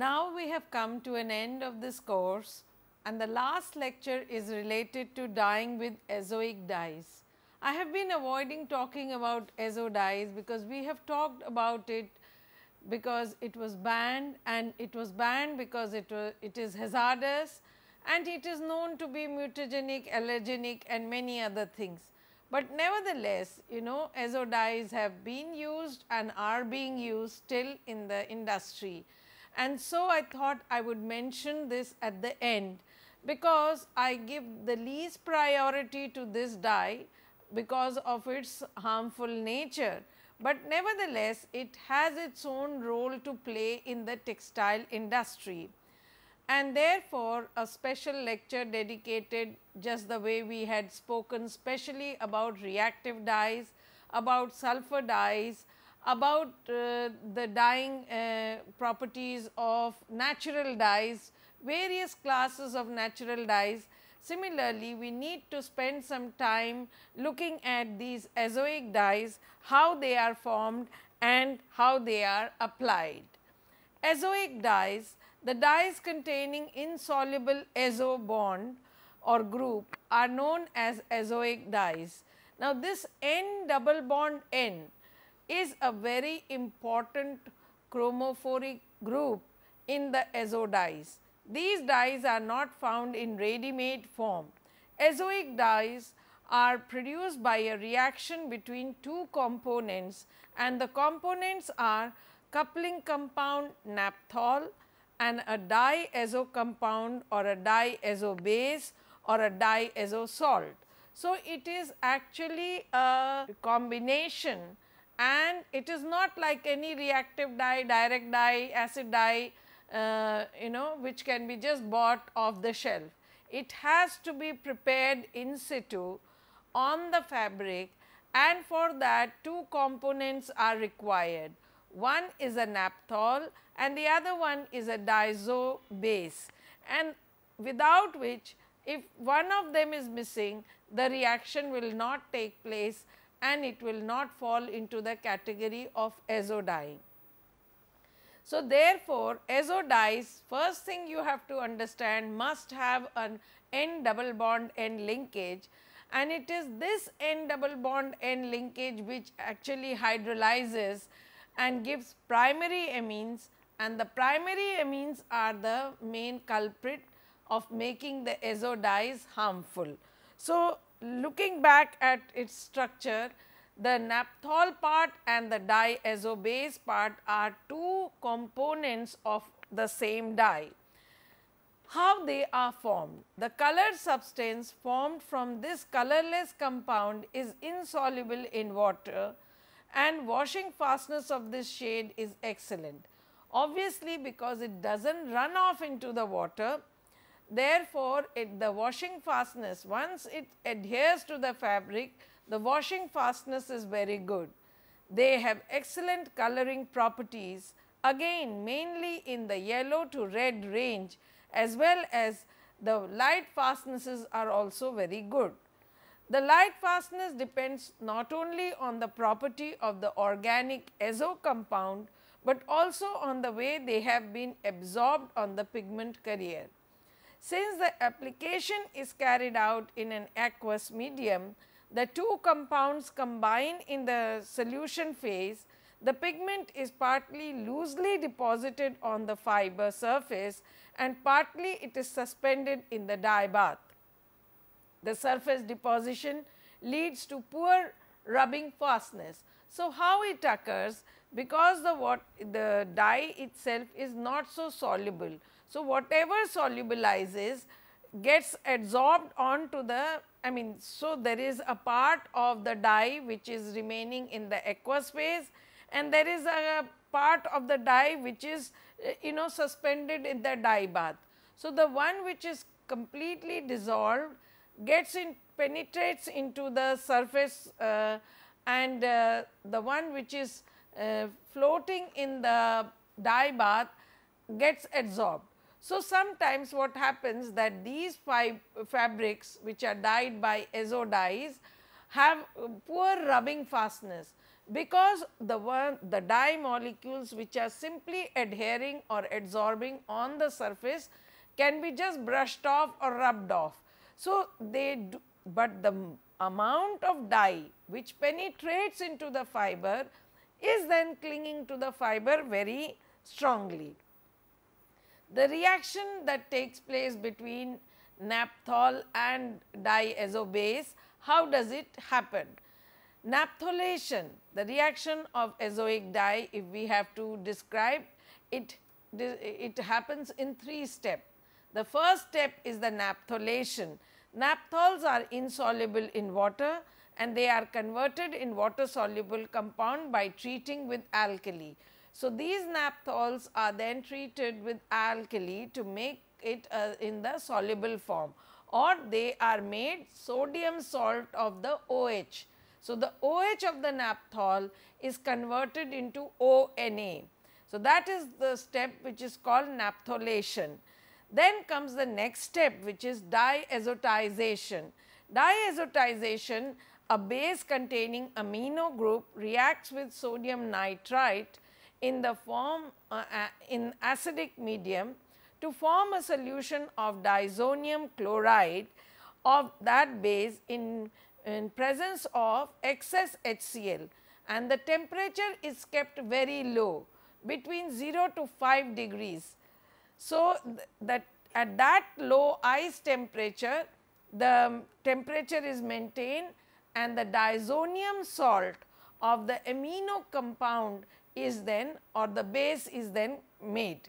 Now we have come to an end of this course, and the last lecture is related to dyeing with azoic dyes. I have been avoiding talking about azo dyes because we have talked about it because it was banned, and it was banned because it is hazardous and it is known to be mutagenic, allergenic and many other things. But nevertheless, azo dyes have been used and are being used still in the industry. And so, I thought I would mention this at the end, because I give the least priority to this dye because of its harmful nature, but nevertheless it has its own role to play in the textile industry. And therefore, a special lecture dedicated, just the way we had spoken specially about reactive dyes, about sulfur dyes, about the dyeing properties of natural dyes, various classes of natural dyes. Similarly, we need to spend some time looking at these azoic dyes, how they are formed and how they are applied. Azoic dyes, the dyes containing insoluble azo bond or group, are known as azoic dyes. Now, this N double bond N is a very important chromophoric group in the azo dyes. These dyes are not found in ready-made form. Azoic dyes are produced by a reaction between two components, and the components are coupling compound naphthol and a diazo compound or a diazo base or a diazo salt. So, it is actually a combination, and it is not like any reactive dye, direct dye, acid dye, which can be just bought off the shelf. It has to be prepared in situ on the fabric, and for that two components are required. One is a naphthol and the other one is a diazo base, and without which, if one of them is missing, the reaction will not take place and it will not fall into the category of azo dyeing. So, therefore, azo dyes, first thing you have to understand, must have an N double bond N linkage, and it is this N double bond N linkage which actually hydrolyzes and gives primary amines, and the primary amines are the main culprit of making the azo dyes harmful. So, looking back at its structure, the naphthol part and the diazo base part are two components of the same dye. How they are formed? The colored substance formed from this colorless compound is insoluble in water, and washing fastness of this shade is excellent. Obviously, because it does not run off into the water, therefore, the washing fastness, once it adheres to the fabric, the washing fastness is very good. They have excellent coloring properties, again mainly in the yellow to red range, as well as the light fastnesses are also very good. The light fastness depends not only on the property of the organic azo compound, but also on the way they have been absorbed on the pigment carrier. Since the application is carried out in an aqueous medium, the two compounds combine in the solution phase, the pigment is partly loosely deposited on the fiber surface and partly it is suspended in the dye bath. The surface deposition leads to poor rubbing fastness. So, how it occurs? Because the dye itself is not so soluble. So, whatever solubilizes gets adsorbed onto the, so there is a part of the dye which is remaining in the aqueous phase, and there is a part of the dye which is suspended in the dye bath. So, the one which is completely dissolved penetrates into the surface, and the one which is floating in the dye bath gets adsorbed. So, sometimes what happens that these fabrics which are dyed by azo dyes have poor rubbing fastness, because the dye molecules which are simply adhering or adsorbing on the surface can be just brushed off or rubbed off. So, but the amount of dye which penetrates into the fiber is then clinging to the fiber very strongly. The reaction that takes place between naphthol and diazobase, how does it happen? Naphtholation, the reaction of azoic dye, if we have to describe it, it happens in 3 steps. The first step is the naphtholation. Naphthals are insoluble in water and they are converted in water soluble compound by treating with alkali. So, these naphthals are then treated with alkali to make it in the soluble form, or they are made sodium salt of the OH. So, the OH of the naphthol is converted into ONA. So, that is the step which is called naphtholation. Then comes the next step, which is diazotization. Diazotization, a base containing amino group reacts with sodium nitrite in the form in acidic medium to form a solution of disonium chloride of that base in presence of excess HCl, and the temperature is kept very low, between 0 to 5 degrees. So, that at that low ice temperature, the temperature is maintained and the disonium salt of the amino compound is then, or the base is then made.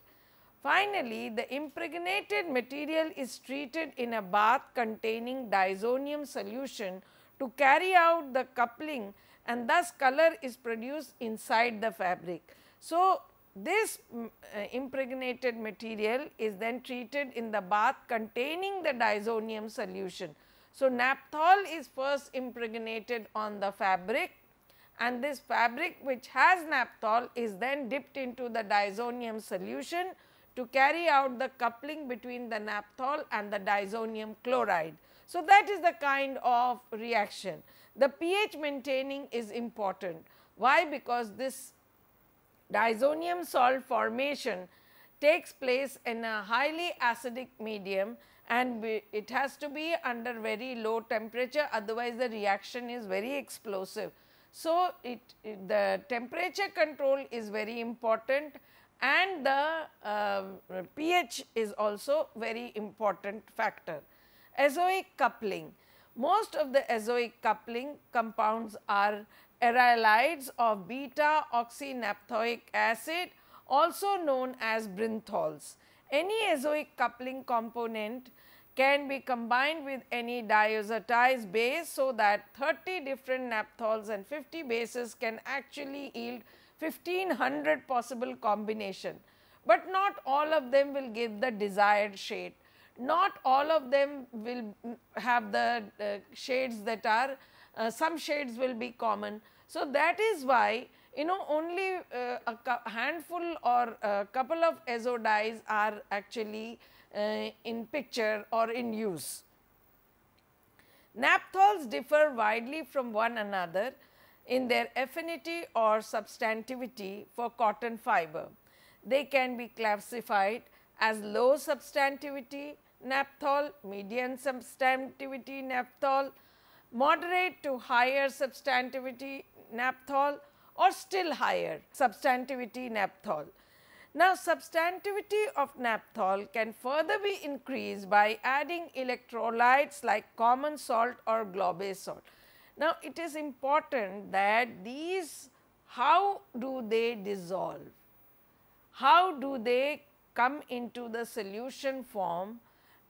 Finally, the impregnated material is treated in a bath containing disonium solution to carry out the coupling, and thus color is produced inside the fabric. So, this impregnated material is then treated in the bath containing the disonium solution. So, naphthol is first impregnated on the fabric, and this fabric which has naphthol is then dipped into the disonium solution to carry out the coupling between the naphthol and the disonium chloride. So, that is the kind of reaction. The pH maintaining is important. Why? Because this disonium salt formation takes place in a highly acidic medium, and it has to be under very low temperature, otherwise the reaction is very explosive. So, the temperature control is very important, and the pH is also very important factor. Azoic coupling. Most of the azoic coupling compounds are arylides of beta oxynaphthoic acid, also known as brinthols. Any azoic coupling component can be combined with any diazotized base, so that 30 different naphthols and 50 bases can actually yield 1500 possible combination, but not all of them will give the desired shade. Not all of them will have the shades that are, some shades will be common. So, that is why only a handful or a couple of azo dyes are actually in picture or in use. Naphthols differ widely from one another in their affinity or substantivity for cotton fiber. They can be classified as low substantivity naphthol, medium substantivity naphthol, moderate to higher substantivity naphthol, or still higher substantivity naphthol. Now, substantivity of naphthol can further be increased by adding electrolytes like common salt or globase salt. Now, it is important that these, how do they dissolve? How do they come into the solution form,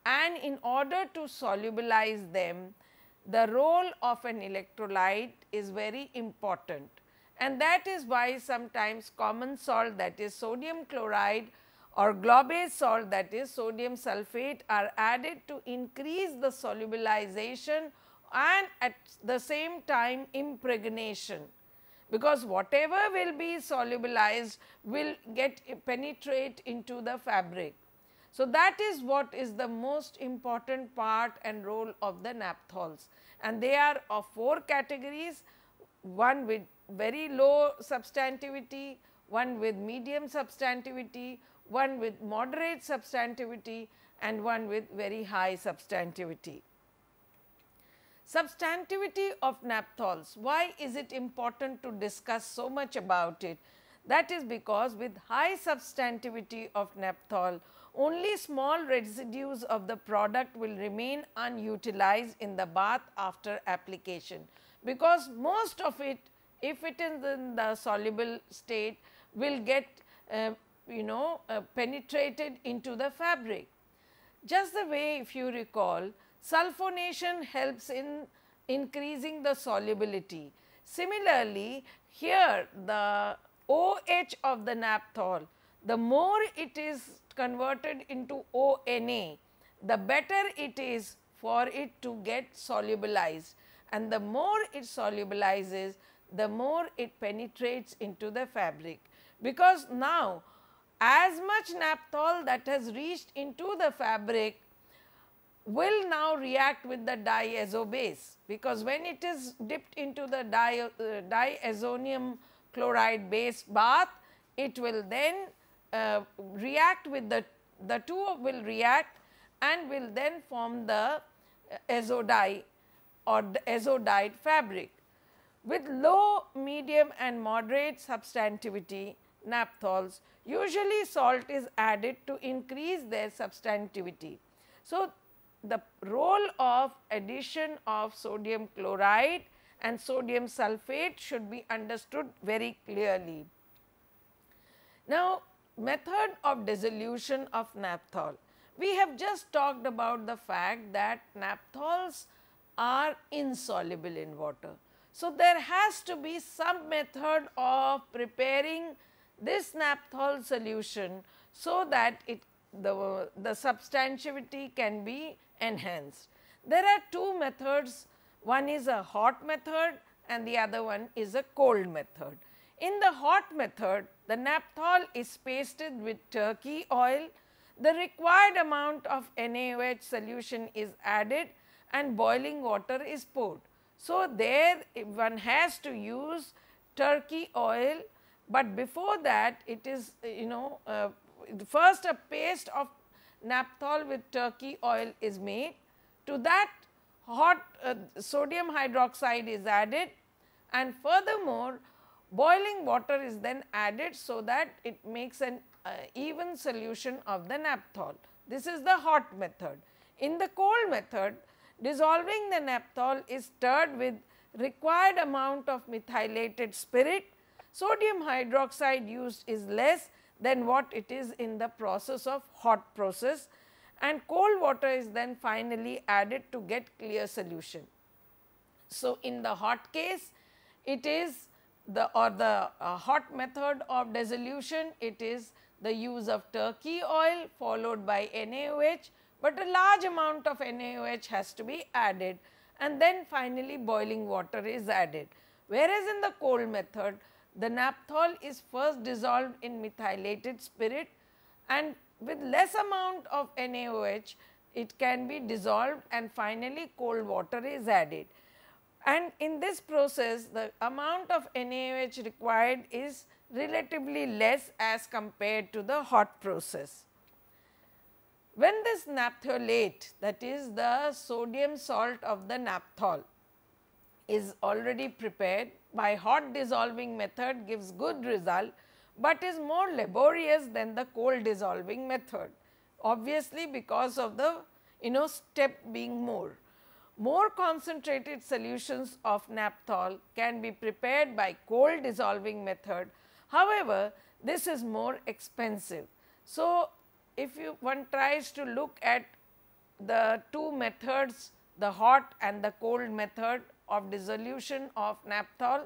and in order to solubilize them, the role of an electrolyte is very important, and that is why sometimes common salt, that is sodium chloride, or globase salt, that is sodium sulphate, are added to increase the solubilization and at the same time impregnation, because whatever will be solubilized will penetrate into the fabric. So, that is what is the most important part and role of the naphthals, and they are of 4 categories. One very low substantivity, one with medium substantivity, one with moderate substantivity, and one with very high substantivity. Substantivity of naphthols. Why is it important to discuss so much about it? That is because with high substantivity of naphthol, only small residues of the product will remain unutilized in the bath after application, because most of it, if it is in the soluble state, will get penetrated into the fabric. Just the way, if you recall, sulfonation helps in increasing the solubility. Similarly, here the OH of the naphthol, the more it is converted into ONA, the better it is for it to get solubilized, and the more it solubilizes, the more it penetrates into the fabric, because now as much naphthol that has reached into the fabric will now react with the diazo base, because when it is dipped into the diazonium chloride base bath, it will then react with the two will react and will then form the azo dye or the azo dyed fabric. With low, medium and moderate substantivity naphthals, usually salt is added to increase their substantivity. So, the role of addition of sodium chloride and sodium sulphate should be understood very clearly. Now, method of dissolution of naphthol. We have just talked about the fact that naphthals are insoluble in water. So, there has to be some method of preparing this naphthol solution so that the substantivity can be enhanced. There are two methods, one is a hot method and the other one is a cold method. In the hot method, the naphthol is pasted with turkey oil, the required amount of NaOH solution is added and boiling water is poured. So, there one has to use turkey oil, but before that it is first a paste of naphthol with turkey oil is made. To that hot sodium hydroxide is added, and furthermore boiling water is then added so that it makes an even solution of the naphthol. This is the hot method. In the cold method, dissolving the naphthol is stirred with required amount of methylated spirit. Sodium hydroxide used is less than what it is in the process of hot process, and cold water is then finally added to get clear solution. So, in the hot case, it is the hot method of dissolution, it is the use of turkey oil followed by NaOH, but a large amount of NaOH has to be added, and then finally boiling water is added. Whereas, in the cold method, the naphthol is first dissolved in methylated spirit, and with less amount of NaOH it can be dissolved and finally cold water is added. And in this process the amount of NaOH required is relatively less as compared to the hot process. When this naphtholate, that is the sodium salt of the naphthol, is already prepared, by hot dissolving method gives good result, but is more laborious than the cold dissolving method, obviously because of the step being more. More concentrated solutions of naphthol can be prepared by cold dissolving method. However, this is more expensive. So, if one tries to look at the two methods, the hot and the cold method of dissolution of naphthol,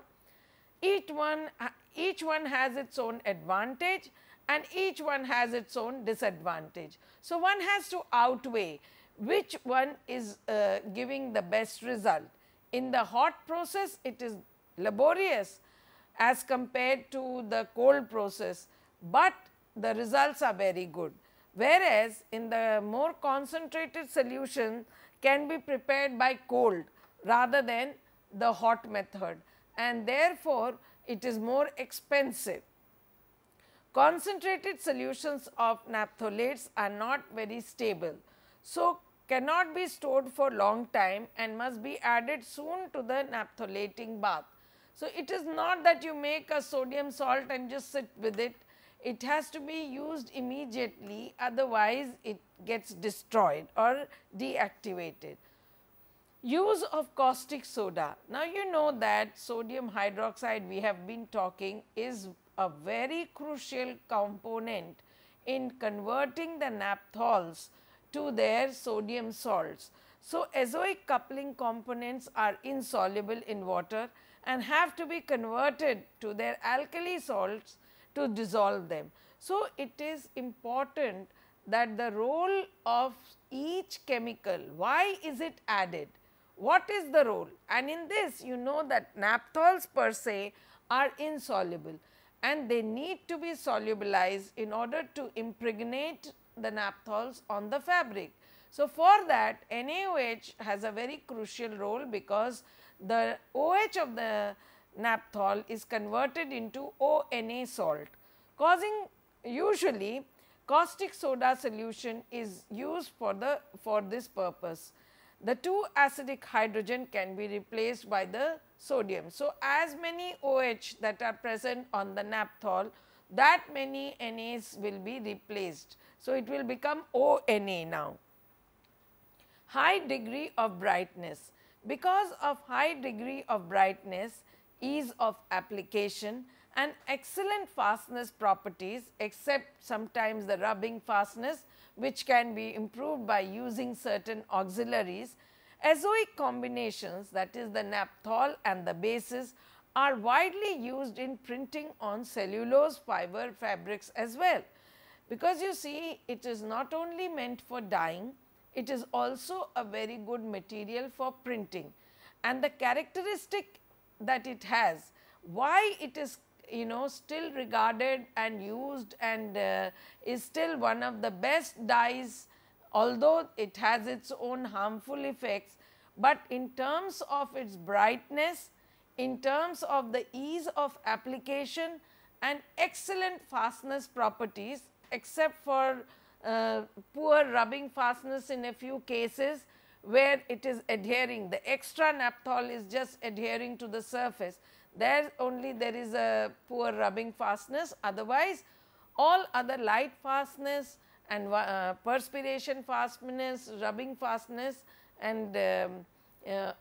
each one has its own advantage and each one has its own disadvantage. So, one has to outweigh which one is giving the best result. In the hot process it is laborious as compared to the cold process, but the results are very good. Whereas, in the more concentrated solution can be prepared by cold rather than the hot method, and therefore, it is more expensive. Concentrated solutions of naphtholates are not very stable. So, cannot be stored for long time and must be added soon to the naphtholating bath. So, it is not that you make a sodium salt and just sit with it, it has to be used immediately, otherwise it gets destroyed or deactivated. Use of caustic soda. Now, you know that sodium hydroxide we have been talking is a very crucial component in converting the naphthols to their sodium salts. So, azoic coupling components are insoluble in water and have to be converted to their alkali salts to dissolve them. So, it is important that the role of each chemical, why is it added, what is the role, and in this you know that naphthol per se are insoluble and they need to be solubilized in order to impregnate the naphthols on the fabric. So, for that NaOH has a very crucial role because the OH of the naphthol is converted into ONA salt, causing usually caustic soda solution is used for this purpose. The 2-acidic hydrogen can be replaced by the sodium. So, as many OH that are present on the naphthol, that many NAs will be replaced. So, it will become ONA now. High degree of brightness. Because of high degree of brightness, ease of application and excellent fastness properties, except sometimes the rubbing fastness, which can be improved by using certain auxiliaries. Azoic combinations, that is the naphthol and the bases, are widely used in printing on cellulose fiber fabrics as well. Because you see, it is not only meant for dyeing, it is also a very good material for printing. And the characteristic that it has, why it is still regarded and used and is still one of the best dyes, although it has its own harmful effects, but in terms of its brightness, in terms of the ease of application and excellent fastness properties, except for poor rubbing fastness in a few cases where it is adhering, the extra naphthol is just adhering to the surface. There is a poor rubbing fastness, otherwise all other light fastness and perspiration fastness, rubbing fastness and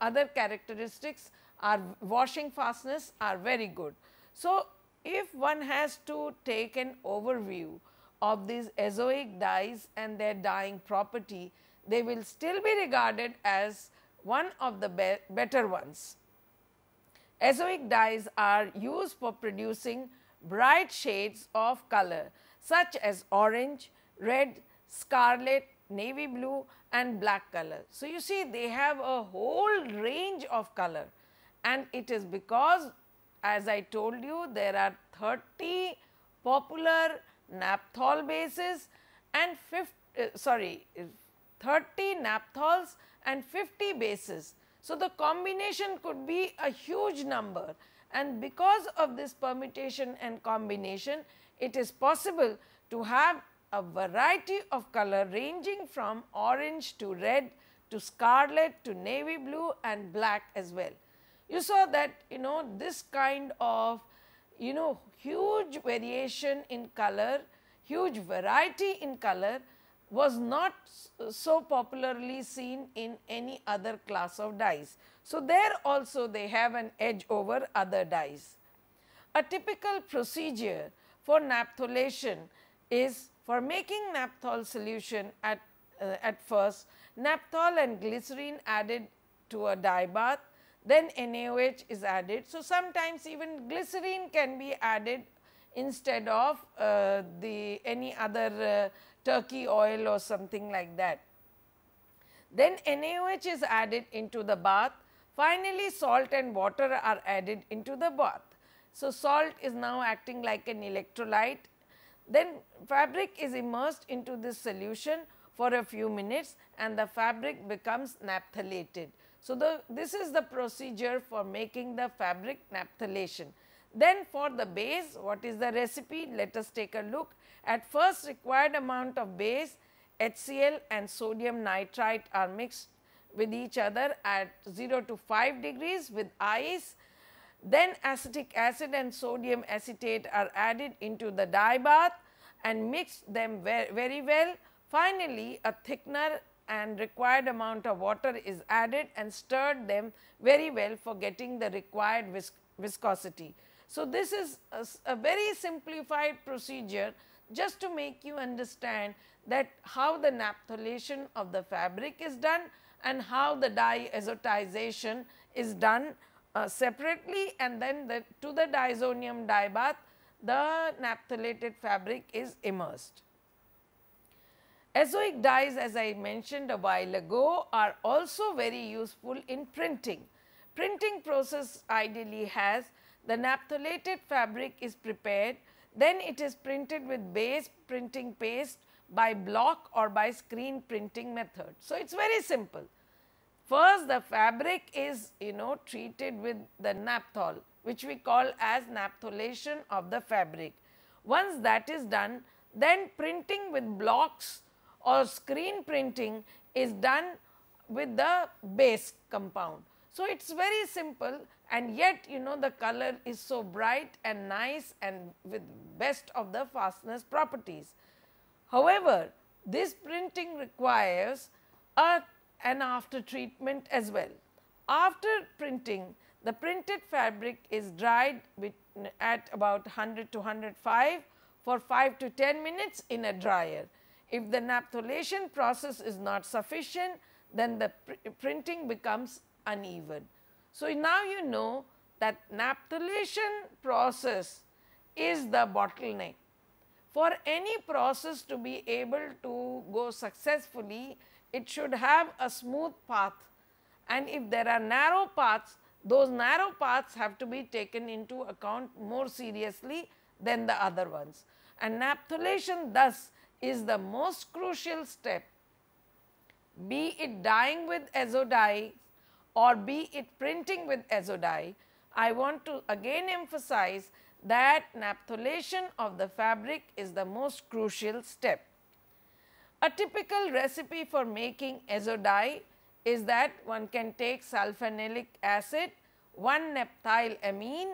other characteristics are washing fastness are very good. So, if one has to take an overview of these azoic dyes and their dyeing property, they will still be regarded as one of the better ones. Azoic dyes are used for producing bright shades of color such as orange, red, scarlet, navy blue and black color. So, you see they have a whole range of color, and it is because, as I told you, there are 30 popular naphthol bases and 30 naphthols and 50 bases. So, the combination could be a huge number, and because of this permutation and combination, it is possible to have a variety of color ranging from orange to red to scarlet to navy blue and black as well. You saw that this kind of huge variation in color, huge variety in color was not so popularly seen in any other class of dyes. So, there also they have an edge over other dyes. A typical procedure for naphtholation is for making naphthol solution at first naphthol and glycerine added to a dye bath, then NaOH is added. So, sometimes even glycerine can be added instead of any other turkey oil or something like that. Then NaOH is added into the bath. Finally, salt and water are added into the bath. So, salt is now acting like an electrolyte. Then fabric is immersed into this solution for a few minutes and the fabric becomes naphtholated. So, this is the procedure for making the fabric naphtholation. Then for the base, what is the recipe? Let us take a look. At first, required amount of base HCl and sodium nitrite are mixed with each other at 0 to 5 degrees with ice. Then acetic acid and sodium acetate are added into the dye bath and mixed them very well. Finally, a thickener and required amount of water is added and stirred them very well for getting the required viscosity. So, this is a very simplified procedure just to make you understand that how the naphtholation of the fabric is done and how the dye azotization is done separately, and then to the diazonium dye bath the naphtholated fabric is immersed. Azoic dyes, as I mentioned a while ago, are also very useful in printing. Printing process ideally has the naphtholated fabric is prepared, then it is printed with base printing paste by block or by screen printing method. So, it is very simple. First, the fabric is treated with the naphthol, which we call as naphtholation of the fabric. Once that is done, then printing with blocks or screen printing is done with the base compound. So, it is very simple, and yet the color is so bright and nice and with best of the fastness properties. However, this printing requires an after treatment as well. After printing, the printed fabric is dried at about 100 to 105 for 5 to 10 minutes in a dryer. If the naphtholation process is not sufficient, then the printing becomes uneven. So, now you know that naphtholation process is the bottleneck. For any process to be able to go successfully, it should have a smooth path, and if there are narrow paths, those narrow paths have to be taken into account more seriously than the other ones. And naphtholation thus is the most crucial step, be it dyeing with azo dye or be it printing with azo dye. I want to again emphasize that naphtholation of the fabric is the most crucial step. A typical recipe for making azo dye is that one can take sulfonilic acid, 1 naphthylamine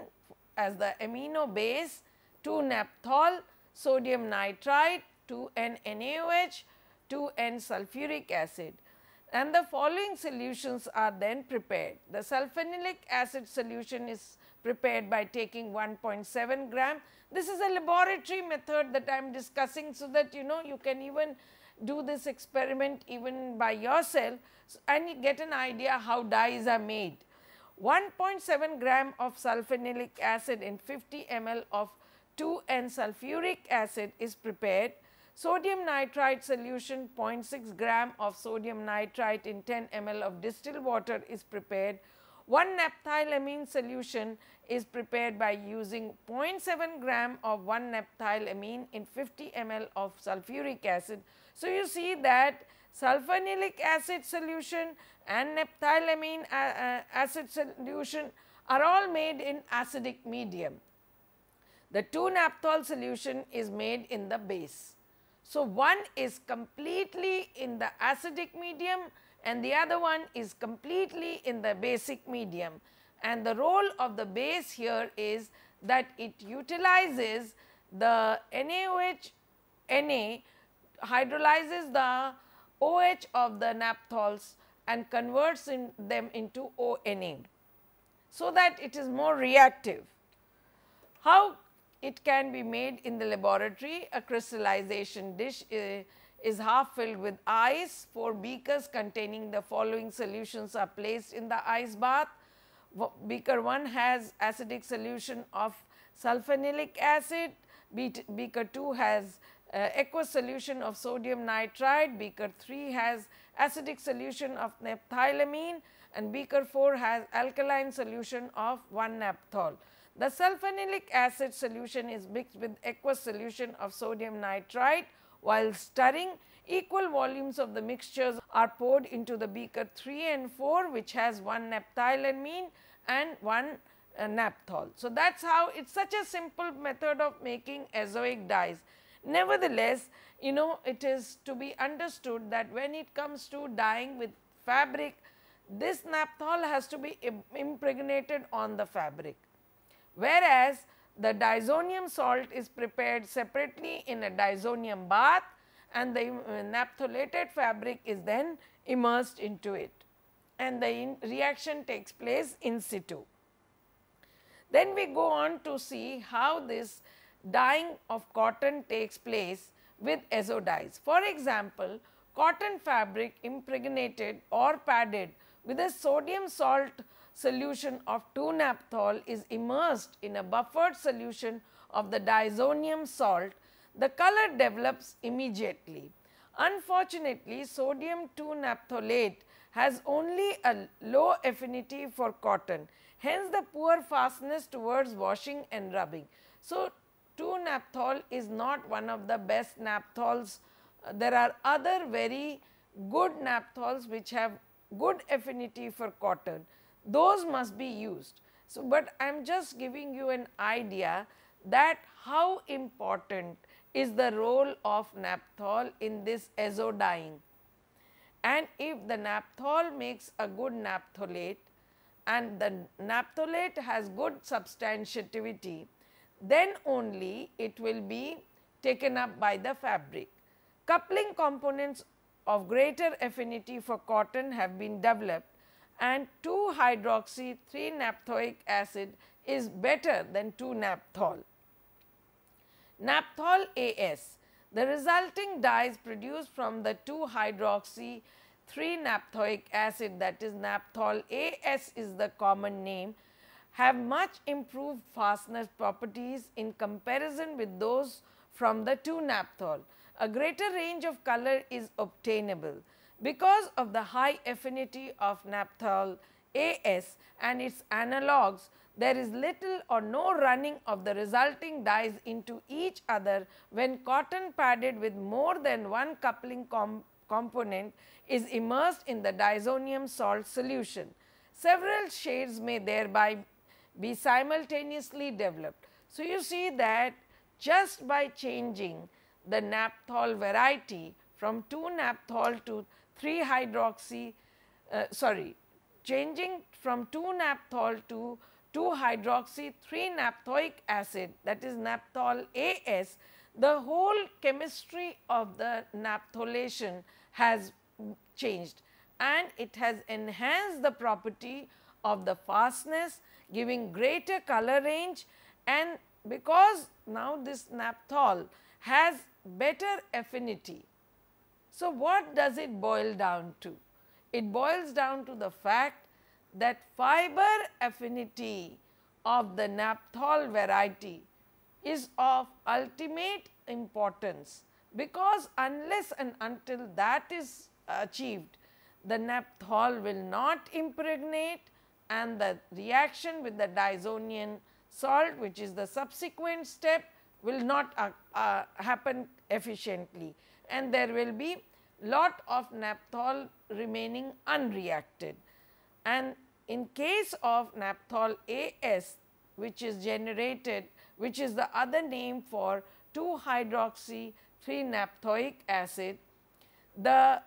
as the amino base, 2 naphthol, sodium nitrite, 2N NaOH, 2N sulfuric acid, and the following solutions are then prepared. The sulfonilic acid solution is prepared by taking 1.7 gram. This is a laboratory method that I am discussing, so that you can even do this experiment even by yourself and you get an idea how dyes are made. 1.7 gram of sulfonilic acid in 50 ml of 2N sulfuric acid is prepared. Sodium nitrite solution, 0.6 gram of sodium nitrite in 10 ml of distilled water is prepared. 1 naphthylamine solution is prepared by using 0.7 gram of 1 naphthylamine in 50 ml of sulfuric acid. So, you see that sulfonilic acid solution and naphthylamine acid solution are all made in acidic medium. The 2-naphthol solution is made in the base. So, one is completely in the acidic medium and the other one is completely in the basic medium, and the role of the base here is that it utilizes the NaOH Na, hydrolyzes the OH of the naphthols and converts them into ONA, so that it is more reactive. How it can be made in the laboratory? A crystallization dish is half filled with ice. 4 beakers containing the following solutions are placed in the ice bath. Beaker 1 has acidic solution of sulfonilic acid, beaker 2 has aqueous solution of sodium nitrite, beaker 3 has acidic solution of naphthylamine, and beaker 4 has alkaline solution of 1 naphthol. The sulfonilic acid solution is mixed with aqueous solution of sodium nitrite. While stirring, equal volumes of the mixtures are poured into the beaker 3 and 4, which has 1 naphthylamine and 1 naphthol. So, that is how it is such a simple method of making azoic dyes. Nevertheless, it is to be understood that when it comes to dyeing with fabric, this naphthol has to be impregnated on the fabric, whereas the disonium salt is prepared separately in a disonium bath and the naphtholated fabric is then immersed into it and the reaction takes place in situ. Then we go on to see how this dyeing of cotton takes place with azo dyes. For example, cotton fabric impregnated or padded with a sodium salt solution of 2-naphthol is immersed in a buffered solution of the disonium salt, the color develops immediately. Unfortunately, sodium 2-naphtholate has only a low affinity for cotton, hence the poor fastness towards washing and rubbing. So, 2-naphthol is not one of the best naphthols. There are other very good naphthols which have good affinity for cotton, those must be used. So, but I am just giving you an idea that how important is the role of naphthol in this azo dyeing, and if the naphthol makes a good naphtholate and the naphtholate has good substantiativity, then only it will be taken up by the fabric. Coupling components of greater affinity for cotton have been developed and 2-hydroxy 3-naphthoic acid is better than 2-naphthol. Naphthol AS, the resulting dyes produced from the 2-hydroxy 3-naphthoic acid, that is naphthol AS is the common name, have much improved fastness properties in comparison with those from the 2-naphthol. A greater range of color is obtainable. Because of the high affinity of naphthol AS and its analogues, there is little or no running of the resulting dyes into each other when cotton padded with more than one coupling component is immersed in the disonium salt solution. Several shades may thereby be simultaneously developed. So, you see that just by changing the naphthol variety from 2-naphthol to 3-hydroxy, changing from 2-naphthol to 2-hydroxy 3-naphthoic acid, that is naphthol AS, the whole chemistry of the naphtholation has changed and it has enhanced the property of the fastness, giving greater color range, and because now this naphthol has better affinity. So, what does it boil down to? It boils down to the fact that fiber affinity of the naphthol variety is of ultimate importance, because unless and until that is achieved, the naphthol will not impregnate and the reaction with the disonium salt, which is the subsequent step, will not happen efficiently, and there will be lot of naphthol remaining unreacted. And in case of naphthol AS, which is generated, which is the other name for 2-hydroxy 3-naphthoic acid, the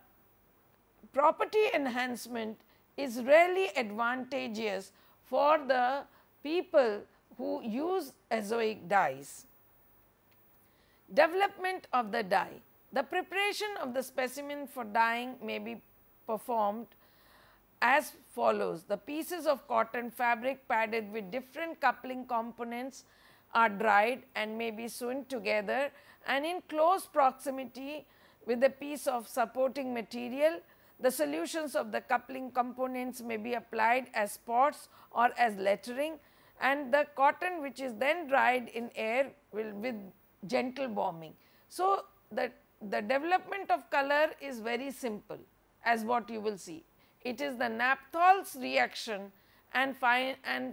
property enhancement is really advantageous for the people who use azoic dyes. Development of the dye. The preparation of the specimen for dyeing may be performed as follows. The pieces of cotton fabric padded with different coupling components are dried and may be sewn together and in close proximity with a piece of supporting material. The solutions of the coupling components may be applied as spots or as lettering, and the cotton which is then dried in air will with gentle warming. So, the development of color is very simple, as what you will see. It is the naphthol's reaction and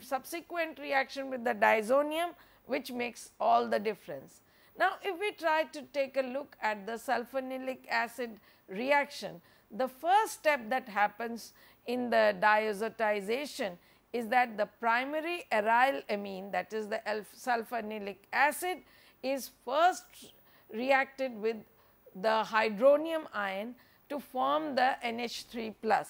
subsequent reaction with the disonium which makes all the difference. Now, if we try to take a look at the sulfonilic acid reaction, the first step that happens in the diazotization is that the primary aryl amine, that is the sulfonilic acid, is first reacted with the hydronium ion to form the NH3 plus.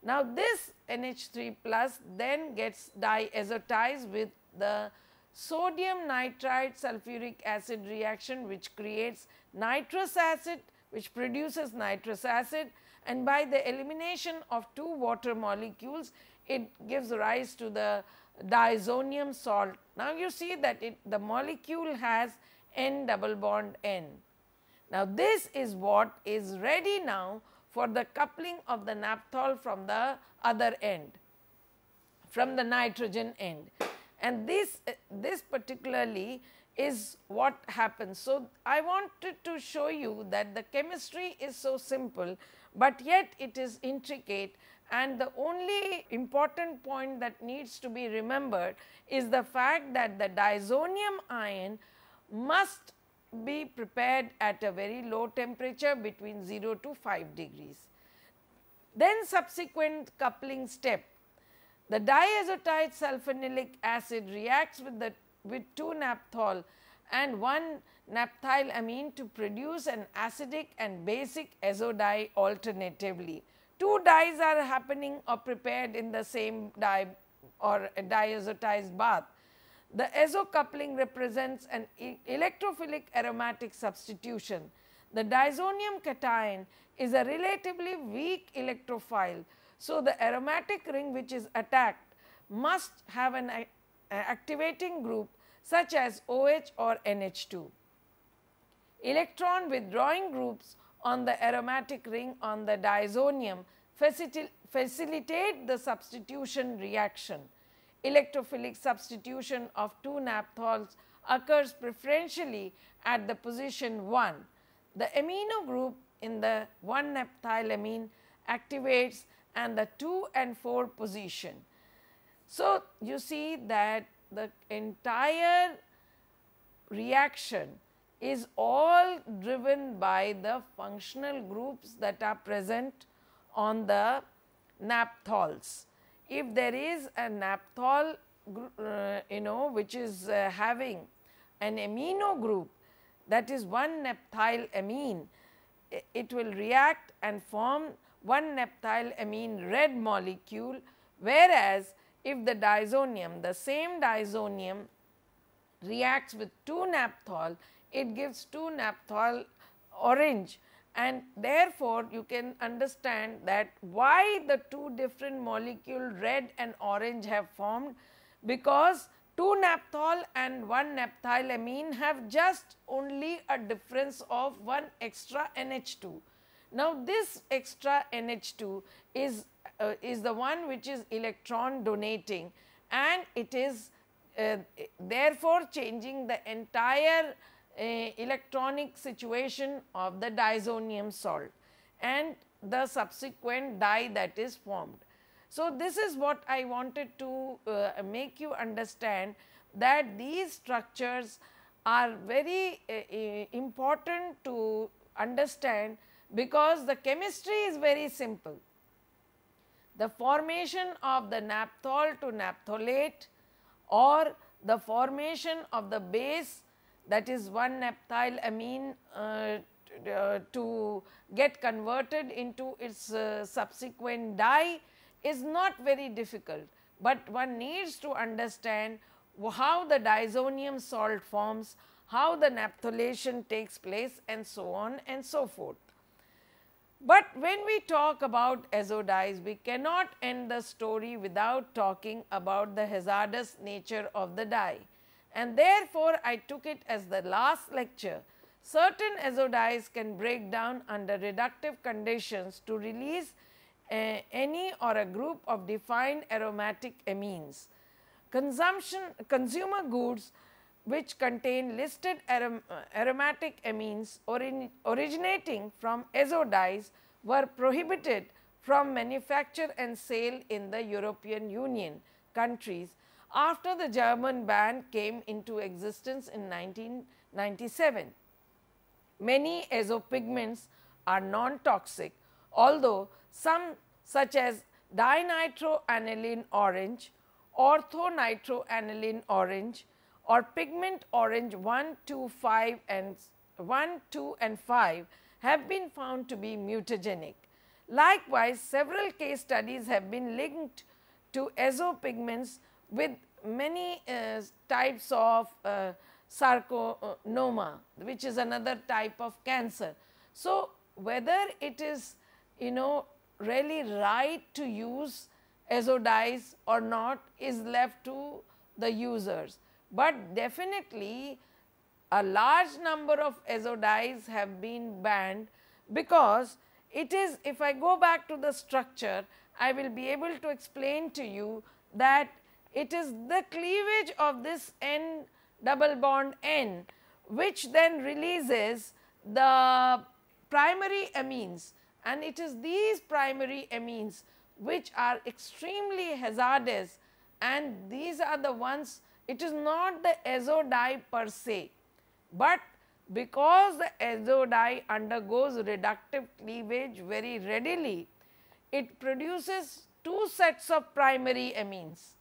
Now, this NH3 plus then gets diazotized with the sodium nitrite sulfuric acid reaction, which creates nitrous acid, which produces nitrous acid, and by the elimination of 2 water molecules, it gives rise to the diazonium salt. Now, you see that the molecule has N double bond N. Now, this is what is ready now for the coupling of the naphthol from the other end, from the nitrogen end, and this particularly is what happens. So, I wanted to show you that the chemistry is so simple, but yet it is intricate, and the only important point that needs to be remembered is the fact that the diazonium ion must be prepared at a very low temperature between 0 to 5 degrees. Then subsequent coupling step, the diazotized sulfonilic acid reacts with 2 naphthol and 1 naphthylamine to produce an acidic and basic azo dye alternatively. 2 dyes are happening or prepared in the same dye or a diazotized bath. The azo coupling represents an electrophilic aromatic substitution. The diazonium cation is a relatively weak electrophile. So, the aromatic ring which is attacked must have an activating group such as OH or NH2. Electron withdrawing groups on the aromatic ring on the diazonium facilitate the substitution reaction. Electrophilic substitution of 2 naphthols occurs preferentially at the position 1. The amino group in the 1 naphthylamine activates and the 2 and 4 position. So, you see that the entire reaction is all driven by the functional groups that are present on the naphthols. If there is a naphthol which is having an amino group, that is 1 naphthylamine, it will react and form 1 naphthylamine red molecule, whereas if the diazonium, the same diazonium reacts with 2 naphthol, it gives 2 naphthol orange, and therefore, you can understand that why the 2 different molecules red and orange have formed, because 2 naphthol and 1 naphthylamine have just only a difference of 1 extra NH2. Now, this extra NH2 is the one which is electron donating, and it is therefore changing the entire electronic situation of the diazonium salt and the subsequent dye that is formed. So, this is what I wanted to make you understand, that these structures are very important to understand, because the chemistry is very simple. The formation of the naphthol to naphtholate, or the formation of the base, that is 1 naphthylamine to get converted into its subsequent dye, is not very difficult, but one needs to understand how the diazonium salt forms, how the naphtholation takes place, and so on and so forth. But when we talk about azo dyes, we cannot end the story without talking about the hazardous nature of the dye, and therefore, I took it as the last lecture. Certain azo dyes can break down under reductive conditions to release any or a group of defined aromatic amines. Consumer goods which contain listed aromatic amines originating from azo dyes were prohibited from manufacture and sale in the European Union countries after the German ban came into existence in 1997. Many azo pigments are non-toxic, although some, such as dinitro-aniline orange, orthonitroaniline orange or pigment orange 1, 2, 5 and 1, 2 and 5 have been found to be mutagenic. Likewise, several case studies have been linked to azopigments with many types of sarcoma, which is another type of cancer. So, whether it is really right to use azo dyes or not is left to the users, but definitely a large number of azo dyes have been banned, because it is, if I go back to the structure, I will be able to explain to you that it is the cleavage of this N double bond N which then releases the primary amines, and it is these primary amines which are extremely hazardous, and these are the ones, it is not the azo dye per se, but because the azo dye undergoes reductive cleavage very readily, it produces two sets of primary amines,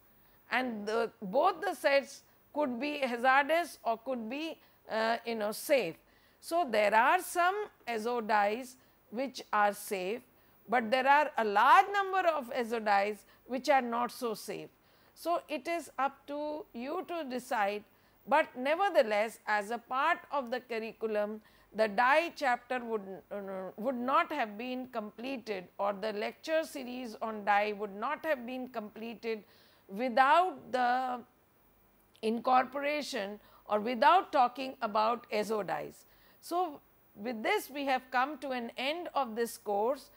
and both the sets could be hazardous or could be safe. So, there are some azo dyes which are safe, but there are a large number of azo dyes which are not so safe. So, it is up to you to decide, but nevertheless as a part of the curriculum, the dye chapter would not have been completed, or the lecture series on dye would not have been completed without the incorporation or without talking about azo dyes. So, with this we have come to an end of this course.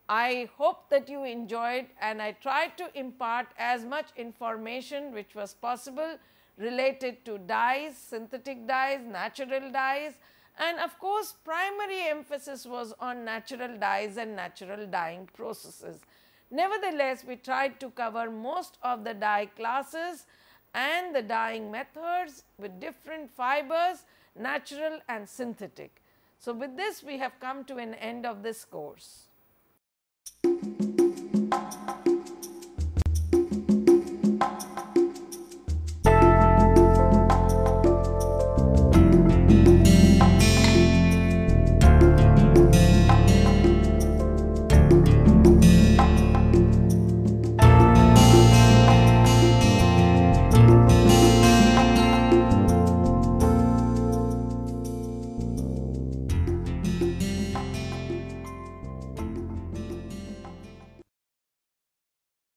I hope that you enjoyed, and I tried to impart as much information which was possible related to dyes, synthetic dyes, natural dyes, and of course, primary emphasis was on natural dyes and natural dyeing processes. Nevertheless, we tried to cover most of the dye classes and the dyeing methods with different fibers, natural and synthetic. So, with this we have come to an end of this course.